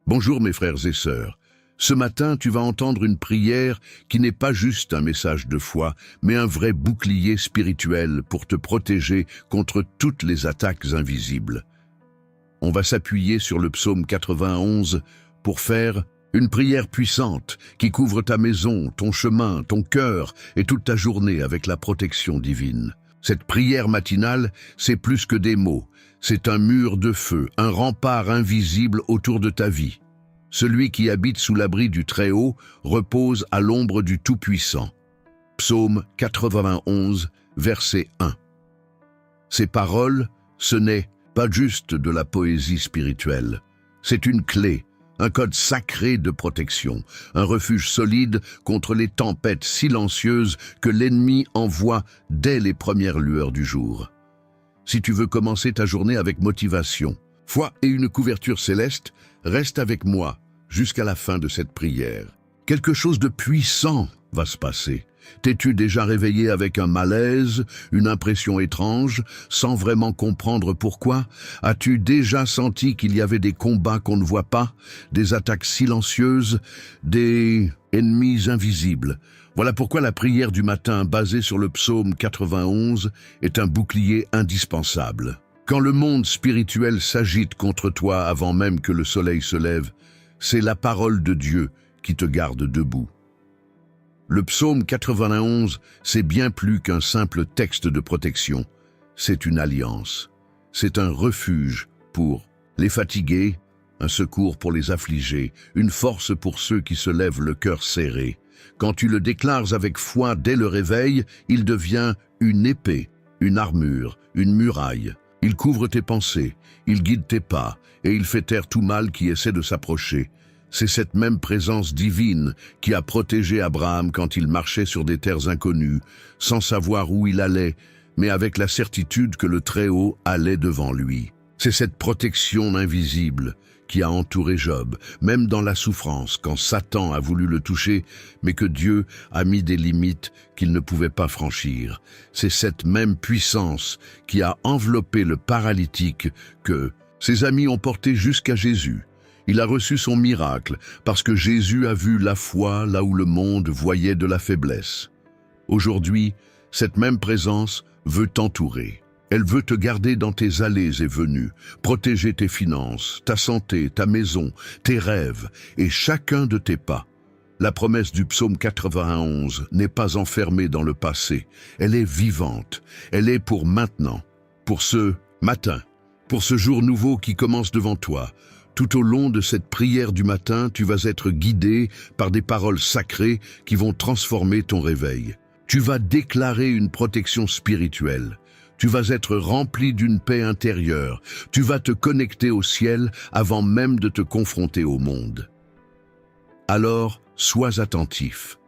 Bonjour mes frères et sœurs. Ce matin, tu vas entendre une prière qui n'est pas juste un message de foi, mais un vrai bouclier spirituel pour te protéger contre toutes les attaques invisibles. On va s'appuyer sur le psaume 91 pour faire une prière puissante qui couvre ta maison, ton chemin, ton cœur et toute ta journée avec la protection divine. Cette prière matinale, c'est plus que des mots. C'est un mur de feu, un rempart invisible autour de ta vie. Celui qui habite sous l'abri du Très-Haut repose à l'ombre du Tout-Puissant. Psaume 91, verset 1. Ces paroles, ce n'est pas juste de la poésie spirituelle. C'est une clé, un code sacré de protection, un refuge solide contre les tempêtes silencieuses que l'ennemi envoie dès les premières lueurs du jour. Si tu veux commencer ta journée avec motivation, foi et une couverture céleste, reste avec moi jusqu'à la fin de cette prière. Quelque chose de puissant va se passer. T'es-tu déjà réveillé avec un malaise, une impression étrange, sans vraiment comprendre pourquoi? As-tu déjà senti qu'il y avait des combats qu'on ne voit pas, des attaques silencieuses, des ennemis invisibles? Voilà pourquoi la prière du matin basée sur le psaume 91 est un bouclier indispensable. Quand le monde spirituel s'agite contre toi avant même que le soleil se lève, c'est la parole de Dieu qui te garde debout. Le psaume 91, c'est bien plus qu'un simple texte de protection. C'est une alliance. C'est un refuge pour les fatigués, un secours pour les affligés, une force pour ceux qui se lèvent le cœur serré. Quand tu le déclares avec foi dès le réveil, il devient une épée, une armure, une muraille. Il couvre tes pensées, il guide tes pas, et il fait taire tout mal qui essaie de s'approcher. C'est cette même présence divine qui a protégé Abraham quand il marchait sur des terres inconnues, sans savoir où il allait, mais avec la certitude que le Très-Haut allait devant lui. C'est cette protection invisible qui a entouré Job, même dans la souffrance, quand Satan a voulu le toucher, mais que Dieu a mis des limites qu'il ne pouvait pas franchir. C'est cette même puissance qui a enveloppé le paralytique que ses amis ont porté jusqu'à Jésus. Il a reçu son miracle parce que Jésus a vu la foi là où le monde voyait de la faiblesse. Aujourd'hui, cette même présence veut t'entourer. Elle veut te garder dans tes allées et venues, protéger tes finances, ta santé, ta maison, tes rêves et chacun de tes pas. La promesse du psaume 91 n'est pas enfermée dans le passé, elle est vivante, elle est pour maintenant, pour ce matin, pour ce jour nouveau qui commence devant toi. Tout au long de cette prière du matin, tu vas être guidé par des paroles sacrées qui vont transformer ton réveil. Tu vas déclarer une protection spirituelle. Tu vas être rempli d'une paix intérieure. Tu vas te connecter au ciel avant même de te confronter au monde. Alors, sois attentif.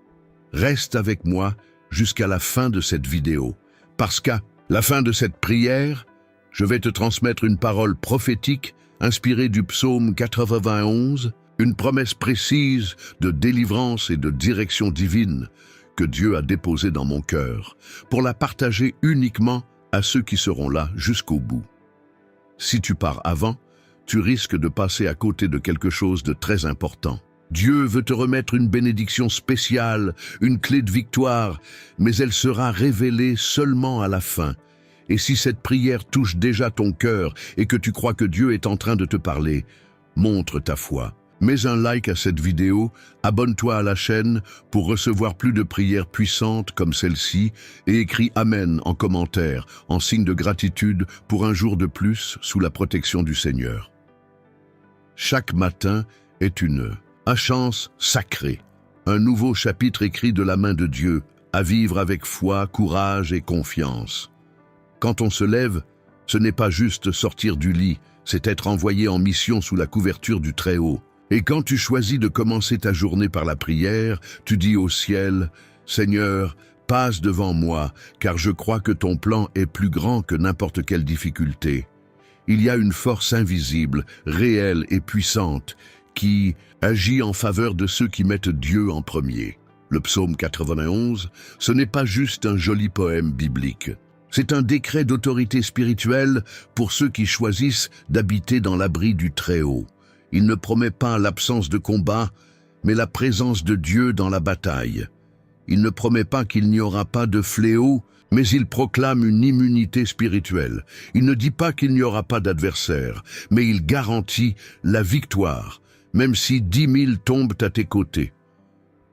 Reste avec moi jusqu'à la fin de cette vidéo, parce qu'à la fin de cette prière, je vais te transmettre une parole prophétique inspirée du psaume 91, une promesse précise de délivrance et de direction divine que Dieu a déposée dans mon cœur, pour la partager uniquement à ceux qui seront là jusqu'au bout. Si tu pars avant, tu risques de passer à côté de quelque chose de très important. Dieu veut te remettre une bénédiction spéciale, une clé de victoire, mais elle sera révélée seulement à la fin. Et si cette prière touche déjà ton cœur et que tu crois que Dieu est en train de te parler, montre ta foi. Mets un like à cette vidéo, abonne-toi à la chaîne pour recevoir plus de prières puissantes comme celle-ci et écris Amen en commentaire, en signe de gratitude pour un jour de plus sous la protection du Seigneur. Chaque matin est une chance sacrée, un nouveau chapitre écrit de la main de Dieu, à vivre avec foi, courage et confiance. Quand on se lève, ce n'est pas juste sortir du lit, c'est être envoyé en mission sous la couverture du Très-Haut. Et quand tu choisis de commencer ta journée par la prière, tu dis au ciel, « Seigneur, passe devant moi, car je crois que ton plan est plus grand que n'importe quelle difficulté. » Il y a une force invisible, réelle et puissante, qui agit en faveur de ceux qui mettent Dieu en premier. Le psaume 91, ce n'est pas juste un joli poème biblique. C'est un décret d'autorité spirituelle pour ceux qui choisissent d'habiter dans l'abri du Très-Haut. Il ne promet pas l'absence de combat, mais la présence de Dieu dans la bataille. Il ne promet pas qu'il n'y aura pas de fléau, mais il proclame une immunité spirituelle. Il ne dit pas qu'il n'y aura pas d'adversaire, mais il garantit la victoire, même si 10 000 tombent à tes côtés.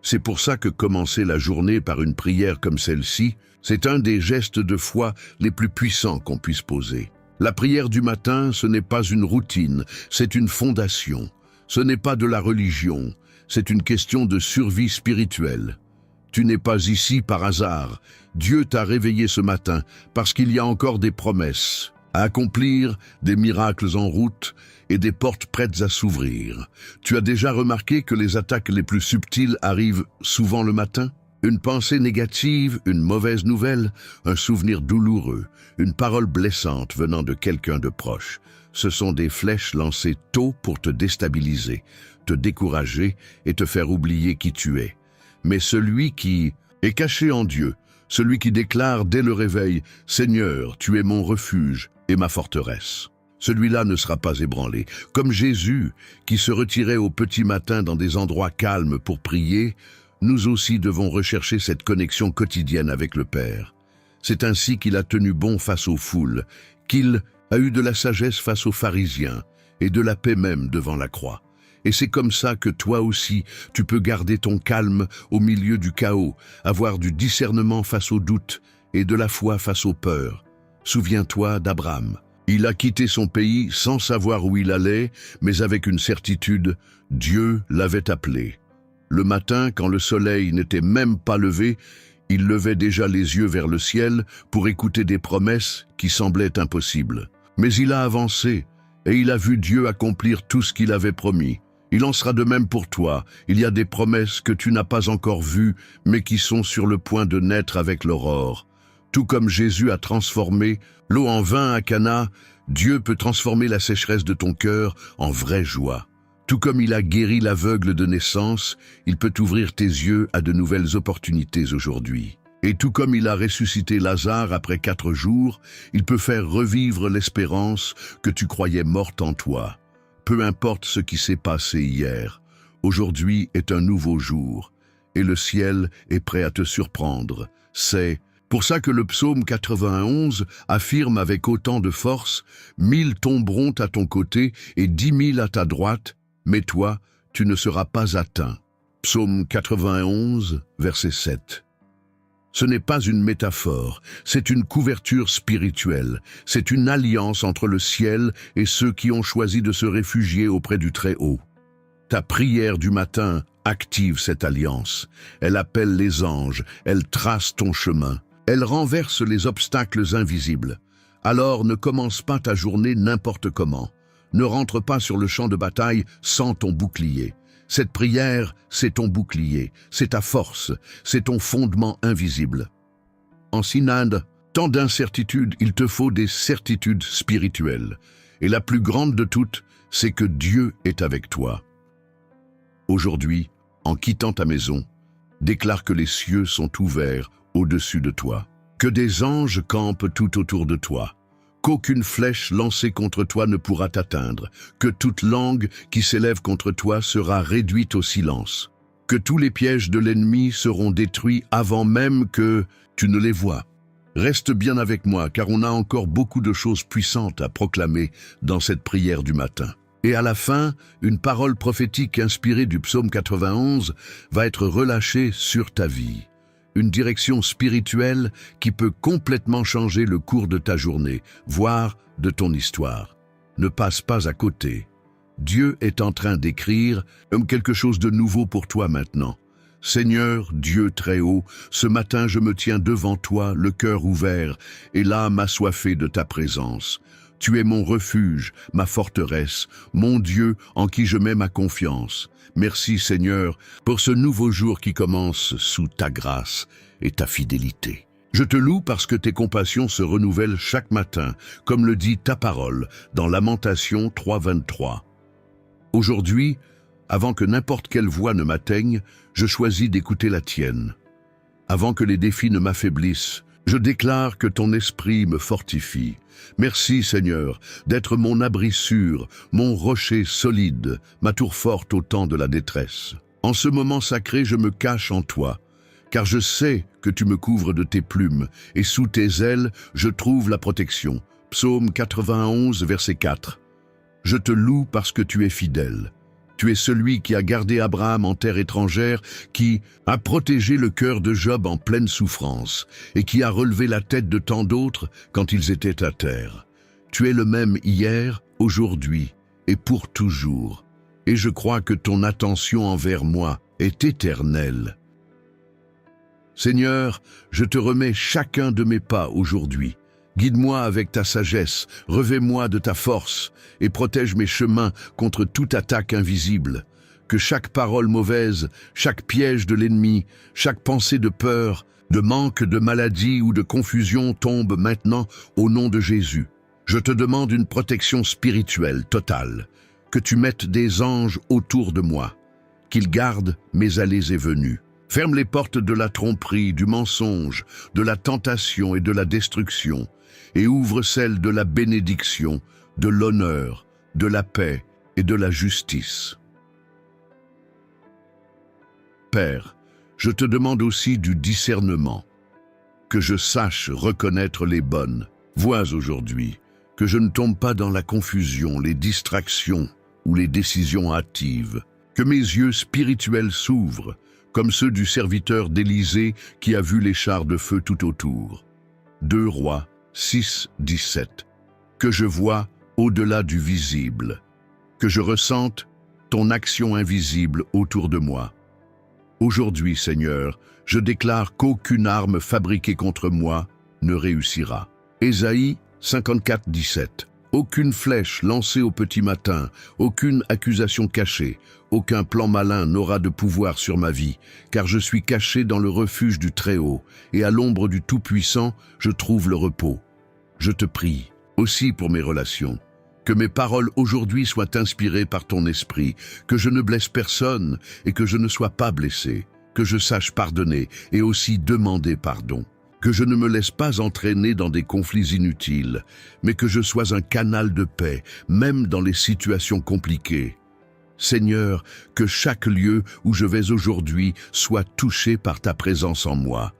C'est pour ça que commencer la journée par une prière comme celle-ci, c'est un des gestes de foi les plus puissants qu'on puisse poser. La prière du matin, ce n'est pas une routine, c'est une fondation. Ce n'est pas de la religion, c'est une question de survie spirituelle. Tu n'es pas ici par hasard. Dieu t'a réveillé ce matin parce qu'il y a encore des promesses à accomplir, des miracles en route et des portes prêtes à s'ouvrir. Tu as déjà remarqué que les attaques les plus subtiles arrivent souvent le matin? Une pensée négative, une mauvaise nouvelle, un souvenir douloureux, une parole blessante venant de quelqu'un de proche. Ce sont des flèches lancées tôt pour te déstabiliser, te décourager et te faire oublier qui tu es. Mais celui qui est caché en Dieu, celui qui déclare dès le réveil « Seigneur, tu es mon refuge et ma forteresse », celui-là ne sera pas ébranlé. Comme Jésus, qui se retirait au petit matin dans des endroits calmes pour prier, nous aussi devons rechercher cette connexion quotidienne avec le Père. C'est ainsi qu'il a tenu bon face aux foules, qu'il a eu de la sagesse face aux pharisiens et de la paix même devant la croix. Et c'est comme ça que toi aussi, tu peux garder ton calme au milieu du chaos, avoir du discernement face aux doutes et de la foi face aux peurs. Souviens-toi d'Abraham. Il a quitté son pays sans savoir où il allait, mais avec une certitude, Dieu l'avait appelé. Le matin, quand le soleil n'était même pas levé, il levait déjà les yeux vers le ciel pour écouter des promesses qui semblaient impossibles. Mais il a avancé et il a vu Dieu accomplir tout ce qu'il avait promis. Il en sera de même pour toi. Il y a des promesses que tu n'as pas encore vues, mais qui sont sur le point de naître avec l'aurore. Tout comme Jésus a transformé l'eau en vin à Cana, Dieu peut transformer la sécheresse de ton cœur en vraie joie. Tout comme il a guéri l'aveugle de naissance, il peut ouvrir tes yeux à de nouvelles opportunités aujourd'hui. Et tout comme il a ressuscité Lazare après 4 jours, il peut faire revivre l'espérance que tu croyais morte en toi. Peu importe ce qui s'est passé hier, aujourd'hui est un nouveau jour, et le ciel est prêt à te surprendre. C'est pour ça que le psaume 91 affirme avec autant de force « 1000 tomberont à ton côté et 10 000 à ta droite, mais toi, tu ne seras pas atteint. » Psaume 91, verset 7. Ce n'est pas une métaphore, c'est une couverture spirituelle, c'est une alliance entre le ciel et ceux qui ont choisi de se réfugier auprès du Très-Haut. Ta prière du matin active cette alliance, elle appelle les anges, elle trace ton chemin, elle renverse les obstacles invisibles. Alors ne commence pas ta journée n'importe comment, ne rentre pas sur le champ de bataille sans ton bouclier. Cette prière, c'est ton bouclier, c'est ta force, c'est ton fondement invisible. En synode, tant d'incertitudes, il te faut des certitudes spirituelles. Et la plus grande de toutes, c'est que Dieu est avec toi. Aujourd'hui, en quittant ta maison, déclare que les cieux sont ouverts au-dessus de toi, que des anges campent tout autour de toi, qu'aucune flèche lancée contre toi ne pourra t'atteindre, que toute langue qui s'élève contre toi sera réduite au silence, que tous les pièges de l'ennemi seront détruits avant même que tu ne les vois. Reste bien avec moi, car on a encore beaucoup de choses puissantes à proclamer dans cette prière du matin. Et à la fin, une parole prophétique inspirée du psaume 91 va être relâchée sur ta vie. Une direction spirituelle qui peut complètement changer le cours de ta journée, voire de ton histoire. Ne passe pas à côté. Dieu est en train d'écrire quelque chose de nouveau pour toi maintenant. Seigneur, Dieu très haut, ce matin je me tiens devant toi, le cœur ouvert, et l'âme assoiffée de ta présence. Tu es mon refuge, ma forteresse, mon Dieu en qui je mets ma confiance. Merci Seigneur pour ce nouveau jour qui commence sous ta grâce et ta fidélité. Je te loue parce que tes compassions se renouvellent chaque matin, comme le dit ta parole dans Lamentations 3:23. Aujourd'hui, avant que n'importe quelle voix ne m'atteigne, je choisis d'écouter la tienne. Avant que les défis ne m'affaiblissent, Je déclare que ton esprit me fortifie. Merci Seigneur d'être mon abri sûr, mon rocher solide, ma tour forte au temps de la détresse. En ce moment sacré, je me cache en toi, car je sais que tu me couvres de tes plumes, et sous tes ailes, je trouve la protection. Psaume 91, verset 4. Je te loue parce que tu es fidèle. Tu es celui qui a gardé Abraham en terre étrangère, qui a protégé le cœur de Job en pleine souffrance, et qui a relevé la tête de tant d'autres quand ils étaient à terre. Tu es le même hier, aujourd'hui et pour toujours. Et je crois que ton attention envers moi est éternelle. Seigneur, je te remets chacun de mes pas aujourd'hui. Guide-moi avec ta sagesse, revêt-moi de ta force et protège mes chemins contre toute attaque invisible. Que chaque parole mauvaise, chaque piège de l'ennemi, chaque pensée de peur, de manque, de maladie ou de confusion tombe maintenant au nom de Jésus. Je te demande une protection spirituelle totale, que tu mettes des anges autour de moi, qu'ils gardent mes allées et venues. Ferme les portes de la tromperie, du mensonge, de la tentation et de la destruction, et ouvre celles de la bénédiction, de l'honneur, de la paix et de la justice. Père, je te demande aussi du discernement, que je sache reconnaître les bonnes voies aujourd'hui, que je ne tombe pas dans la confusion, les distractions ou les décisions hâtives, que mes yeux spirituels s'ouvrent, comme ceux du serviteur d'Élysée qui a vu les chars de feu tout autour. 2 Rois 6, 17. Que je vois au-delà du visible, que je ressente ton action invisible autour de moi. Aujourd'hui, Seigneur, je déclare qu'aucune arme fabriquée contre moi ne réussira. Ésaïe 54, 17. Aucune flèche lancée au petit matin, aucune accusation cachée, aucun plan malin n'aura de pouvoir sur ma vie, car je suis caché dans le refuge du Très-Haut, et à l'ombre du Tout-Puissant, je trouve le repos. Je te prie, aussi pour mes relations, que mes paroles aujourd'hui soient inspirées par ton esprit, que je ne blesse personne et que je ne sois pas blessé, que je sache pardonner et aussi demander pardon. Que je ne me laisse pas entraîner dans des conflits inutiles, mais que je sois un canal de paix, même dans les situations compliquées. Seigneur, que chaque lieu où je vais aujourd'hui soit touché par ta présence en moi,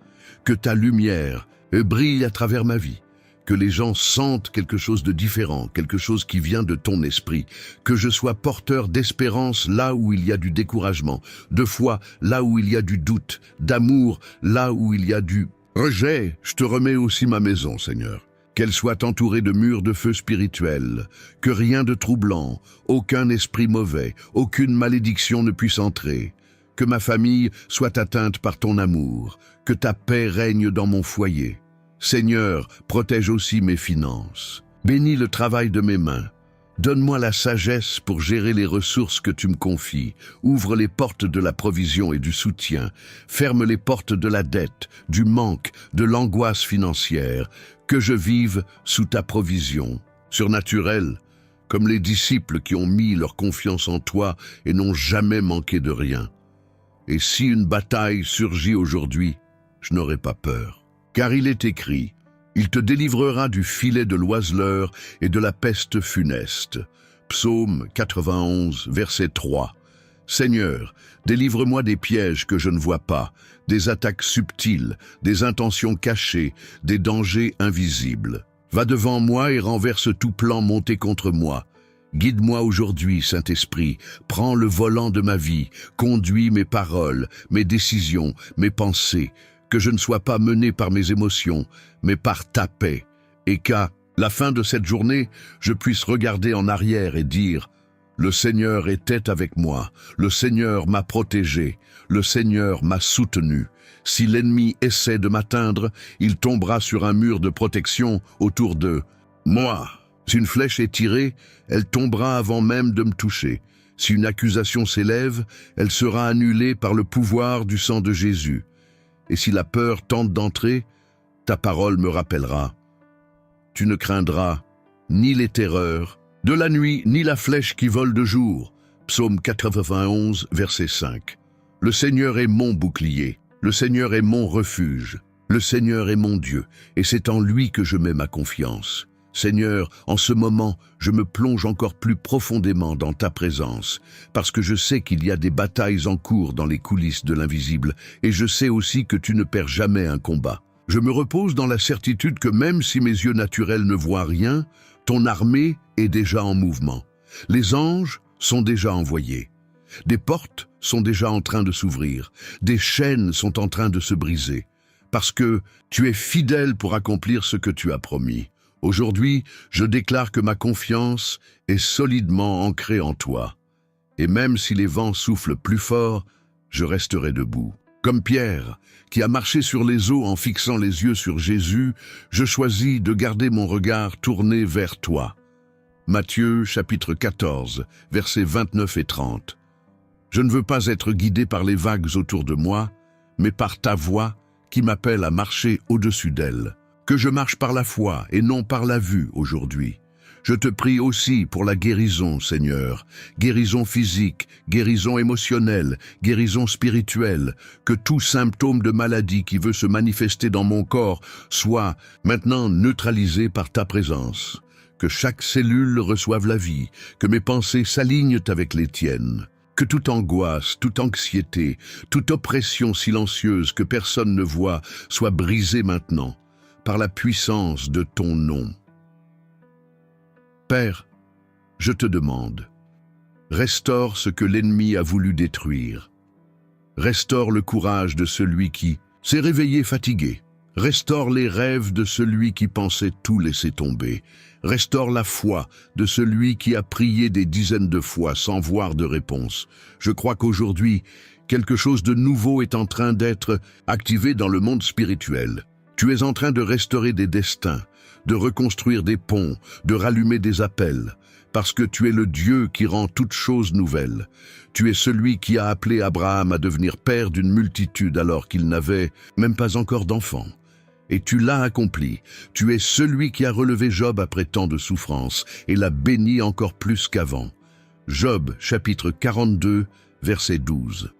que ta lumière brille à travers ma vie, que les gens sentent quelque chose de différent, quelque chose qui vient de ton esprit, que je sois porteur d'espérance là où il y a du découragement, de foi là où il y a du doute, d'amour là où il y a du rejet. Je te remets aussi ma maison, Seigneur. Qu'elle soit entourée de murs de feu spirituels, que rien de troublant, aucun esprit mauvais, aucune malédiction ne puisse entrer. Que ma famille soit atteinte par ton amour, que ta paix règne dans mon foyer. Seigneur, protège aussi mes finances. Bénis le travail de mes mains. Donne-moi la sagesse pour gérer les ressources que tu me confies. Ouvre les portes de la provision et du soutien. Ferme les portes de la dette, du manque, de l'angoisse financière. Que je vive sous ta provision. Surnaturelle, comme les disciples qui ont mis leur confiance en toi et n'ont jamais manqué de rien. Et si une bataille surgit aujourd'hui, je n'aurai pas peur. Car il est écrit, il te délivrera du filet de l'oiseleur et de la peste funeste. Psaume 91, verset 3. Seigneur, délivre-moi des pièges que je ne vois pas, des attaques subtiles, des intentions cachées, des dangers invisibles. Va devant moi et renverse tout plan monté contre moi. Guide-moi aujourd'hui, Saint-Esprit, prends le volant de ma vie, conduis mes paroles, mes décisions, mes pensées, que je ne sois pas mené par mes émotions, mais par ta paix, et qu'à la fin de cette journée, je puisse regarder en arrière et dire « Le Seigneur était avec moi, le Seigneur m'a protégé, le Seigneur m'a soutenu. Si l'ennemi essaie de m'atteindre, il tombera sur un mur de protection autour de moi. Si une flèche est tirée, elle tombera avant même de me toucher. Si une accusation s'élève, elle sera annulée par le pouvoir du sang de Jésus. Et si la peur tente d'entrer, ta parole me rappellera. Tu ne craindras ni les terreurs de la nuit, ni la flèche qui vole de jour. Psaume 91, verset 5. Le Seigneur est mon bouclier, le Seigneur est mon refuge. Le Seigneur est mon Dieu, et c'est en lui que je mets ma confiance. Seigneur, en ce moment, je me plonge encore plus profondément dans ta présence, parce que je sais qu'il y a des batailles en cours dans les coulisses de l'invisible, et je sais aussi que tu ne perds jamais un combat. Je me repose dans la certitude que même si mes yeux naturels ne voient rien, ton armée est déjà en mouvement. Les anges sont déjà envoyés. Des portes sont déjà en train de s'ouvrir. Des chaînes sont en train de se briser. Parce que tu es fidèle pour accomplir ce que tu as promis. Aujourd'hui, je déclare que ma confiance est solidement ancrée en toi. Et même si les vents soufflent plus fort, je resterai debout. Comme Pierre, qui a marché sur les eaux en fixant les yeux sur Jésus, je choisis de garder mon regard tourné vers toi. Matthieu, chapitre 14, versets 29 et 30. Je ne veux pas être guidé par les vagues autour de moi, mais par ta voix qui m'appelle à marcher au-dessus d'elles. Que je marche par la foi et non par la vue aujourd'hui. Je te prie aussi pour la guérison, Seigneur, guérison physique, guérison émotionnelle, guérison spirituelle, que tout symptôme de maladie qui veut se manifester dans mon corps soit maintenant neutralisé par ta présence. Que chaque cellule reçoive la vie, que mes pensées s'alignent avec les tiennes. Que toute angoisse, toute anxiété, toute oppression silencieuse que personne ne voit soit brisée maintenant, par la puissance de ton nom. Père, je te demande, restaure ce que l'ennemi a voulu détruire. Restaure le courage de celui qui s'est réveillé fatigué. Restaure les rêves de celui qui pensait tout laisser tomber. Restaure la foi de celui qui a prié des dizaines de fois sans voir de réponse. Je crois qu'aujourd'hui, quelque chose de nouveau est en train d'être activé dans le monde spirituel. Tu es en train de restaurer des destins, de reconstruire des ponts, de rallumer des appels, parce que tu es le Dieu qui rend toutes choses nouvelles. Tu es celui qui a appelé Abraham à devenir père d'une multitude alors qu'il n'avait même pas encore d'enfants. Et tu l'as accompli. Tu es celui qui a relevé Job après tant de souffrances et l'a béni encore plus qu'avant. Job, chapitre 42, verset 12.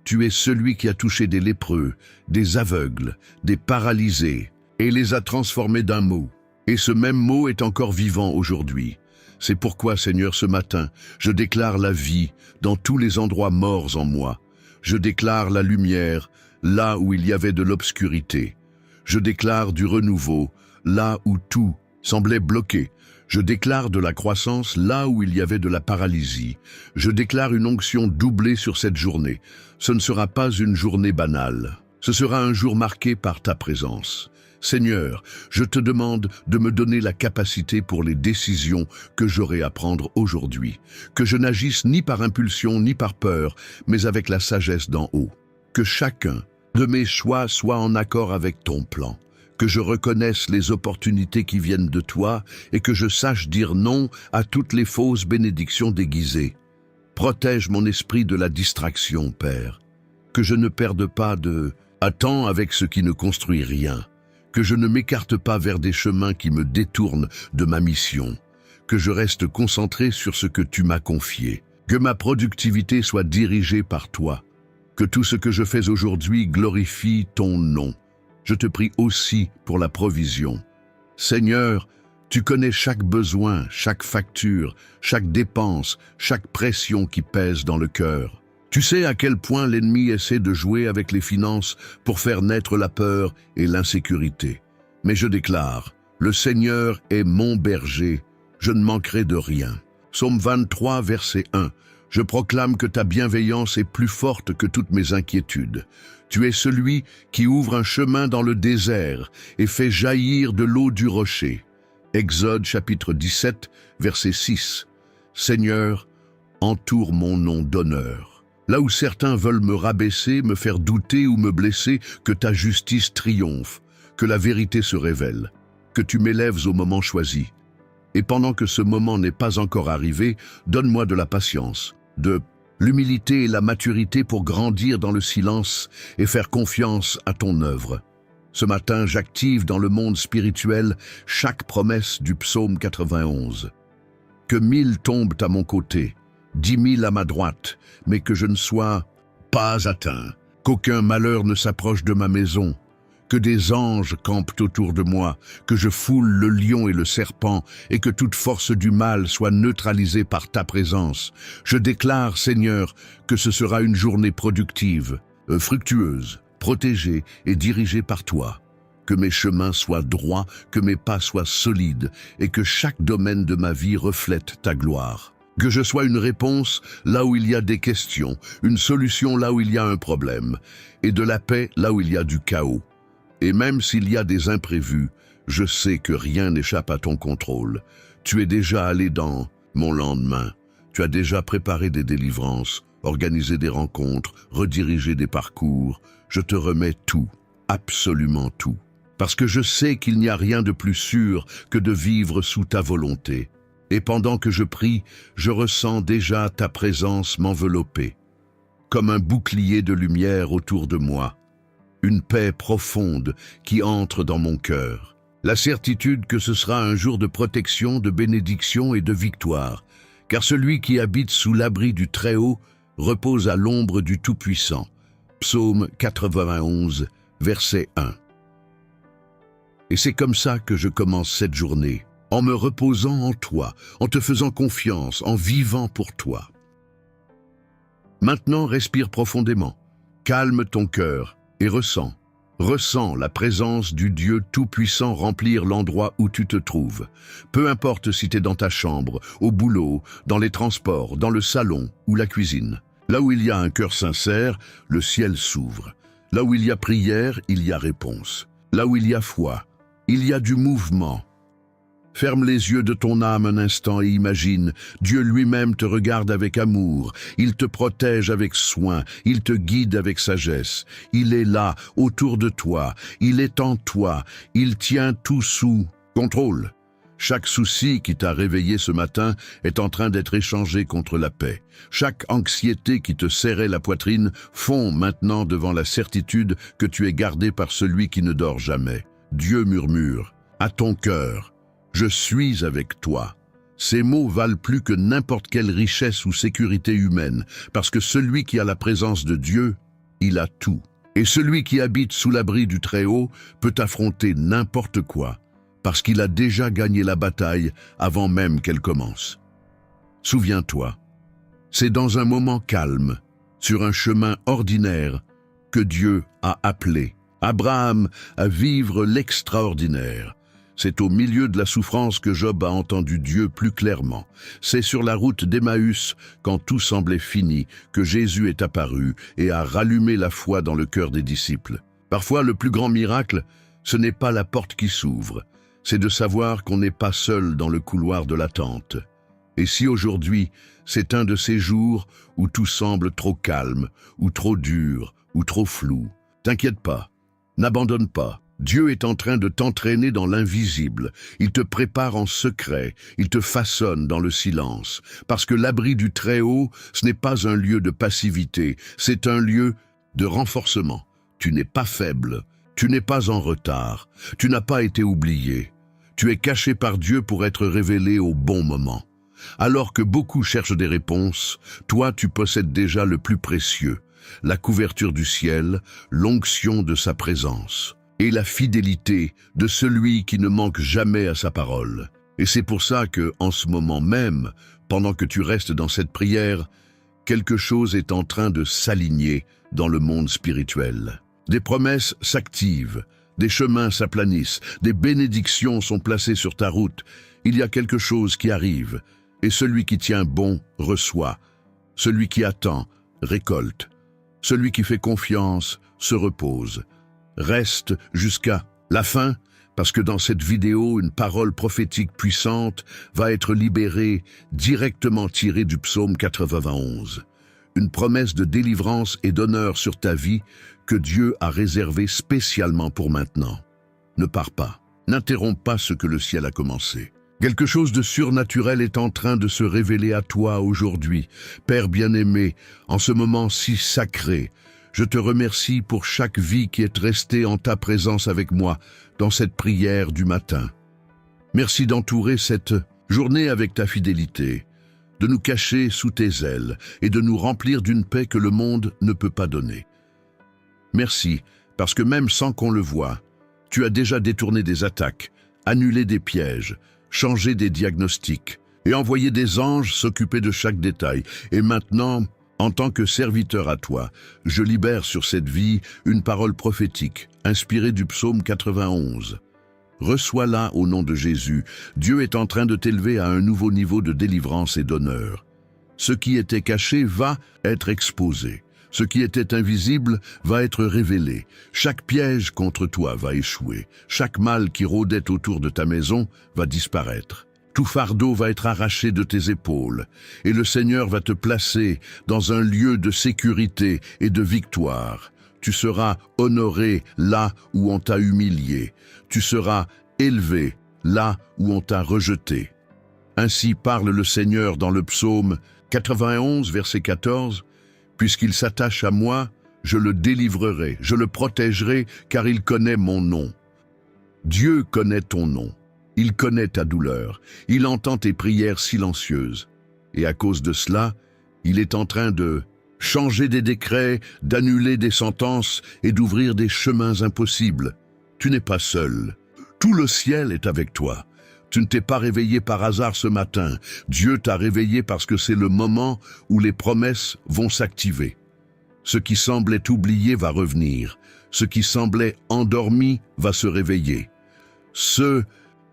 Tu es celui qui a touché des lépreux, des aveugles, des paralysés, et les a transformés d'un mot. Et ce même mot est encore vivant aujourd'hui. C'est pourquoi, Seigneur, ce matin, je déclare la vie dans tous les endroits morts en moi. Je déclare la lumière là où il y avait de l'obscurité. Je déclare du renouveau là où tout semblait bloqué. Je déclare de la croissance là où il y avait de la paralysie. Je déclare une onction doublée sur cette journée. Ce ne sera pas une journée banale. Ce sera un jour marqué par ta présence. Seigneur, je te demande de me donner la capacité pour les décisions que j'aurai à prendre aujourd'hui. Que je n'agisse ni par impulsion ni par peur, mais avec la sagesse d'en haut. Que chacun de mes choix soit en accord avec ton plan. Que je reconnaisse les opportunités qui viennent de toi et que je sache dire non à toutes les fausses bénédictions déguisées. Protège mon esprit de la distraction, Père. Que je ne perde pas de temps avec ce qui ne construit rien. Que je ne m'écarte pas vers des chemins qui me détournent de ma mission. Que je reste concentré sur ce que tu m'as confié. Que ma productivité soit dirigée par toi. Que tout ce que je fais aujourd'hui glorifie ton nom. Je te prie aussi pour la provision. Seigneur, tu connais chaque besoin, chaque facture, chaque dépense, chaque pression qui pèse dans le cœur. Tu sais à quel point l'ennemi essaie de jouer avec les finances pour faire naître la peur et l'insécurité. Mais je déclare, le Seigneur est mon berger, je ne manquerai de rien. Psaume 23, verset 1. Je proclame que ta bienveillance est plus forte que toutes mes inquiétudes. Tu es celui qui ouvre un chemin dans le désert et fait jaillir de l'eau du rocher. Exode chapitre 17, verset 6. Seigneur, entoure mon nom d'honneur. Là où certains veulent me rabaisser, me faire douter ou me blesser, que ta justice triomphe, que la vérité se révèle, que tu m'élèves au moment choisi. Et pendant que ce moment n'est pas encore arrivé, donne-moi de la patience, de l'humilité et la maturité pour grandir dans le silence et faire confiance à ton œuvre. Ce matin, j'active dans le monde spirituel chaque promesse du psaume 91. Que 1000 tombent à mon côté, 10 000 à ma droite, mais que je ne sois pas atteint. Qu'aucun malheur ne s'approche de ma maison. que des anges campent autour de moi, que je foule le lion et le serpent, et que toute force du mal soit neutralisée par ta présence. Je déclare, Seigneur, que ce sera une journée productive, fructueuse, protégée et dirigée par toi. Que mes chemins soient droits, que mes pas soient solides, et que chaque domaine de ma vie reflète ta gloire. Que je sois une réponse là où il y a des questions, une solution là où il y a un problème, et de la paix là où il y a du chaos. Et même s'il y a des imprévus, je sais que rien n'échappe à ton contrôle. Tu es déjà allé dans mon lendemain. Tu as déjà préparé des délivrances, organisé des rencontres, redirigé des parcours. Je te remets tout, absolument tout. Parce que je sais qu'il n'y a rien de plus sûr que de vivre sous ta volonté. Et pendant que je prie, je ressens déjà ta présence m'envelopper, comme un bouclier de lumière autour de moi, une paix profonde qui entre dans mon cœur, la certitude que ce sera un jour de protection, de bénédiction et de victoire, car celui qui habite sous l'abri du Très-Haut repose à l'ombre du Tout-Puissant. Psaume 91, verset 1. Et c'est comme ça que je commence cette journée, en me reposant en toi, en te faisant confiance, en vivant pour toi. Maintenant, respire profondément, calme ton cœur et ressens la présence du Dieu Tout-Puissant remplir l'endroit où tu te trouves. Peu importe si tu es dans ta chambre, au boulot, dans les transports, dans le salon ou la cuisine. Là où il y a un cœur sincère, le ciel s'ouvre. Là où il y a prière, il y a réponse. Là où il y a foi, il y a du mouvement. Ferme les yeux de ton âme un instant et imagine, Dieu lui-même te regarde avec amour, il te protège avec soin, il te guide avec sagesse. Il est là, autour de toi, il est en toi, il tient tout sous contrôle. Chaque souci qui t'a réveillé ce matin est en train d'être échangé contre la paix. Chaque anxiété qui te serrait la poitrine fond maintenant devant la certitude que tu es gardé par celui qui ne dort jamais. Dieu murmure à ton cœur, « Je suis avec toi ». Ces mots valent plus que n'importe quelle richesse ou sécurité humaine, parce que celui qui a la présence de Dieu, il a tout. Et celui qui habite sous l'abri du Très-Haut peut affronter n'importe quoi, parce qu'il a déjà gagné la bataille avant même qu'elle commence. Souviens-toi, c'est dans un moment calme, sur un chemin ordinaire, que Dieu a appelé Abraham à vivre l'extraordinaire. C'est au milieu de la souffrance que Job a entendu Dieu plus clairement. C'est sur la route d'Emmaüs, quand tout semblait fini, que Jésus est apparu et a rallumé la foi dans le cœur des disciples. Parfois, le plus grand miracle, ce n'est pas la porte qui s'ouvre, c'est de savoir qu'on n'est pas seul dans le couloir de l'attente. Et si aujourd'hui, c'est un de ces jours où tout semble trop calme, ou trop dur, ou trop flou, t'inquiète pas, n'abandonne pas. Dieu est en train de t'entraîner dans l'invisible. Il te prépare en secret, il te façonne dans le silence. Parce que l'abri du Très-Haut, ce n'est pas un lieu de passivité, c'est un lieu de renforcement. Tu n'es pas faible, tu n'es pas en retard, tu n'as pas été oublié. Tu es caché par Dieu pour être révélé au bon moment. Alors que beaucoup cherchent des réponses, toi tu possèdes déjà le plus précieux, la couverture du ciel, l'onction de sa présence et la fidélité de celui qui ne manque jamais à sa parole. Et c'est pour ça que, en ce moment même, pendant que tu restes dans cette prière, quelque chose est en train de s'aligner dans le monde spirituel. Des promesses s'activent, des chemins s'aplanissent, des bénédictions sont placées sur ta route. Il y a quelque chose qui arrive, et celui qui tient bon reçoit. Celui qui attend récolte. Celui qui fait confiance se repose. Reste jusqu'à la fin, parce que dans cette vidéo, une parole prophétique puissante va être libérée, directement tirée du psaume 91. Une promesse de délivrance et d'honneur sur ta vie que Dieu a réservée spécialement pour maintenant. Ne pars pas, n'interromps pas ce que le ciel a commencé. Quelque chose de surnaturel est en train de se révéler à toi aujourd'hui, Père bien-aimé, en ce moment si sacré. Je te remercie pour chaque vie qui est restée en ta présence avec moi dans cette prière du matin. Merci d'entourer cette journée avec ta fidélité, de nous cacher sous tes ailes et de nous remplir d'une paix que le monde ne peut pas donner. Merci, Parce que même sans qu'on le voie, tu as déjà détourné des attaques, annulé des pièges, changé des diagnostics et envoyé des anges s'occuper de chaque détail. Et maintenant, en tant que serviteur à toi, je libère sur cette vie une parole prophétique, inspirée du psaume 91. Reçois-la au nom de Jésus. Dieu est en train de t'élever à un nouveau niveau de délivrance et d'honneur. Ce qui était caché va être exposé. Ce qui était invisible va être révélé. Chaque piège contre toi va échouer. Chaque mal qui rôdait autour de ta maison va disparaître. Tout fardeau va être arraché de tes épaules. Et le Seigneur va te placer dans un lieu de sécurité et de victoire. Tu seras honoré là où on t'a humilié. Tu seras élevé là où on t'a rejeté. Ainsi parle le Seigneur dans le psaume 91, verset 14. Puisqu'il s'attache à moi, je le délivrerai, je le protégerai, car il connaît mon nom. Dieu connaît ton nom. Il connaît ta douleur. Il entend tes prières silencieuses. Et à cause de cela, il est en train de changer des décrets, d'annuler des sentences et d'ouvrir des chemins impossibles. Tu n'es pas seul. Tout le ciel est avec toi. Tu ne t'es pas réveillé par hasard ce matin. Dieu t'a réveillé parce que c'est le moment où les promesses vont s'activer. Ce qui semblait oublié va revenir. Ce qui semblait endormi va se réveiller. Ce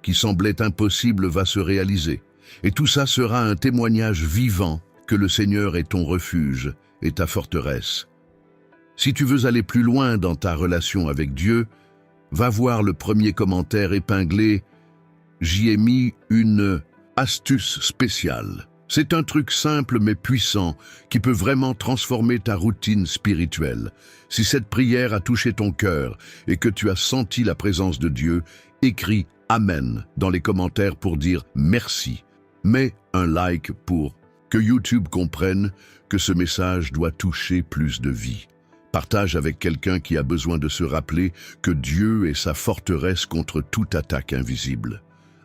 qui semblait impossible va se réaliser. Et tout ça sera un témoignage vivant que le Seigneur est ton refuge et ta forteresse. Si tu veux aller plus loin dans ta relation avec Dieu, va voir le premier commentaire épinglé. J'y ai mis une astuce spéciale. C'est un truc simple mais puissant qui peut vraiment transformer ta routine spirituelle. Si cette prière a touché ton cœur et que tu as senti la présence de Dieu, écris « Amen » dans les commentaires pour dire merci. Mets un like pour que YouTube comprenne que ce message doit toucher plus de vies. Partage avec quelqu'un qui a besoin de se rappeler que Dieu est sa forteresse contre toute attaque invisible.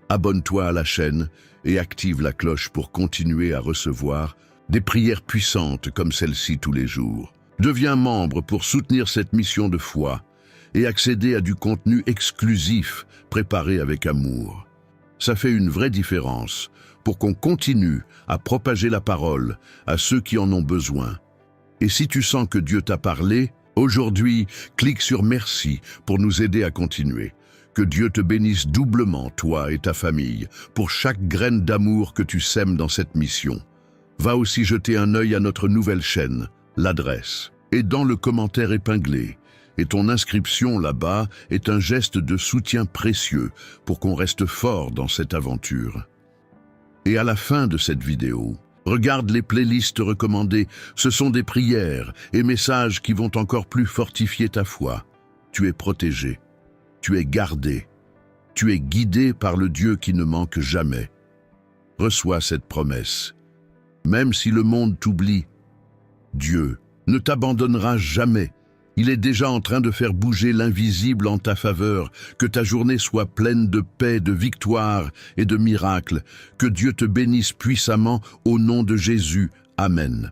Abonne-toi à la chaîne et active la cloche pour continuer à recevoir des prières puissantes comme celle-ci tous les jours. Deviens membre pour soutenir cette mission de foi et accéder à du contenu exclusif préparé avec amour. Ça fait une vraie différence pour qu'on continue à propager la parole à ceux qui en ont besoin. Et si tu sens que Dieu t'a parlé, aujourd'hui, clique sur Merci pour nous aider à continuer. Que Dieu te bénisse doublement, toi et ta famille, pour chaque graine d'amour que tu sèmes dans cette mission. Va aussi jeter un œil à notre nouvelle chaîne, l'adresse, et dans le commentaire épinglé. Et ton inscription là-bas est un geste de soutien précieux pour qu'on reste fort dans cette aventure. Et à la fin de cette vidéo, regarde les playlists recommandées. Ce sont des prières et messages qui vont encore plus fortifier ta foi. Tu es protégé. Tu es gardé, tu es guidé par le Dieu qui ne manque jamais. Reçois cette promesse. Même si le monde t'oublie, Dieu ne t'abandonnera jamais. Il est déjà en train de faire bouger l'invisible en ta faveur. Que ta journée soit pleine de paix, de victoire et de miracles. Que Dieu te bénisse puissamment au nom de Jésus. Amen.